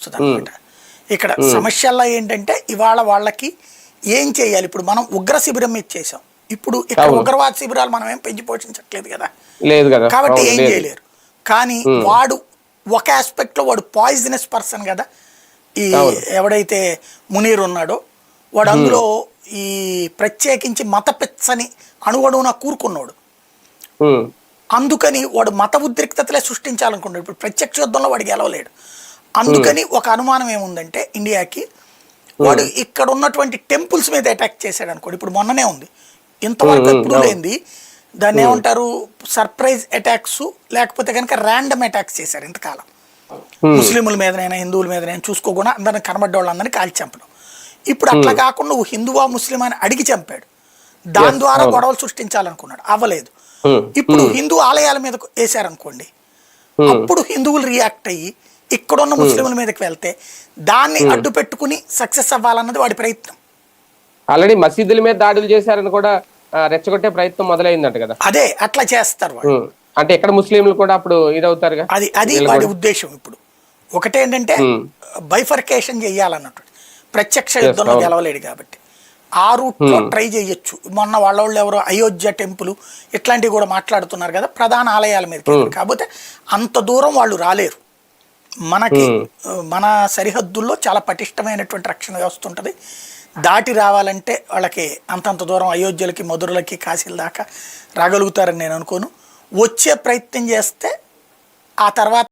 వస్తుంది అనమాట. ఇక్కడ సమస్యల్లో ఏంటంటే ఇవాళ వాళ్ళకి ఏం చేయాలి, ఇప్పుడు మనం ఉగ్ర శిబిరం ఇచ్చేసాం, ఇప్పుడు ఇక్కడ ఉగ్రవాద శిబిరాలు మనం ఏం పెంచి పోషించట్లేదు కదా, కాబట్టి ఏం చేయలేరు. కానీ వాడు ఒక ఆస్పెక్ట్లో వాడు పాయిజనస్ పర్సన్ కదా, ఈ ఎవడైతే మునీర్ ఉన్నాడో వాడు అందులో ఈ ప్రత్యేకించి మత పిచ్చని అణువణువున కూరుకున్నాడు. అందుకని వాడు మత ఉద్రిక్తతలే సృష్టించాలనుకున్నాడు. ఇప్పుడు ప్రత్యక్ష యుద్ధంలో వాడికి గెలవలేడు. అందుకని ఒక అనుమానం ఏముందంటే ఇండియాకి, వాడు ఇక్కడ ఉన్నటువంటి టెంపుల్స్ మీద అటాక్ చేశాడు అనుకోండి. ఇప్పుడు మొన్ననే ఉంది, ఇంతవరకు ఎప్పుడు లేనిది, దాన్ని ఏమంటారు సర్ప్రైజ్ అటాక్స్, లేకపోతే కనుక ర్యాండమ్ అటాక్స్ చేశారు ఇంతకాలం. ముస్లింల మీదనైనా హిందువుల మీదనైనా చూసుకోకుండా అందరిని కనబడ్డ వాళ్ళందరినీ కాల్చి చంపడం. ఇప్పుడు అట్లా కాకుండా నువ్వు హిందువా ముస్లిం అని అడిగి చంపాడు, దాని ద్వారా గొడవలు సృష్టించాలనుకున్నాడు, అవ్వలేదు. ఇప్పుడు హిందూ ఆలయాల మీద వేశారనుకోండి, అప్పుడు హిందువులు రియాక్ట్ అయ్యి ఇక్కడున్న ముస్లింల మీదకి వెళ్తే దాన్ని అడ్డు పెట్టుకుని సక్సెస్ అవ్వాలన్నది వాడి ప్రయత్నం. ఆల్రెడీ మసీదుల మీద దాడులు చేశారని కూడా రెచ్చగొట్టే ప్రయత్నం మొదలైందంట కదా. అదే అట్లా చేస్తారు వాళ్ళు. అంటే ఇక్కడ ముస్లింలు కూడా అప్పుడు ఇదవుతారు. అది వాడి ఉద్దేశం. ఇప్పుడు ఒకటేంటంటే బైఫర్కేషన్ చెయ్యాలన్నట్టు, ప్రత్యక్ష యుద్ధంలో గెలవలేడు కాబట్టి ఆ రూట్లో ట్రై చేయొచ్చు. మొన్న వాళ్ళ ఎవరో అయోధ్య టెంపుల్ ఇట్లాంటివి కూడా మాట్లాడుతున్నారు కదా, ప్రధాన ఆలయాల మీదకి. కాకపోతే అంత దూరం వాళ్ళు రాలేరు. మనకి మన సరిహద్దుల్లో చాలా పటిష్టమైనటువంటి రక్షణ వ్యవస్థ ఉంటుంది. దాటి రావాలంటే వాళ్ళకి అంతంత దూరం అయోధ్యలకి, మధురలకి, కాశీల దాకా రాగలుగుతారని నేను అనుకోను. వచ్చే ప్రయత్నం చేస్తే ఆ తర్వాత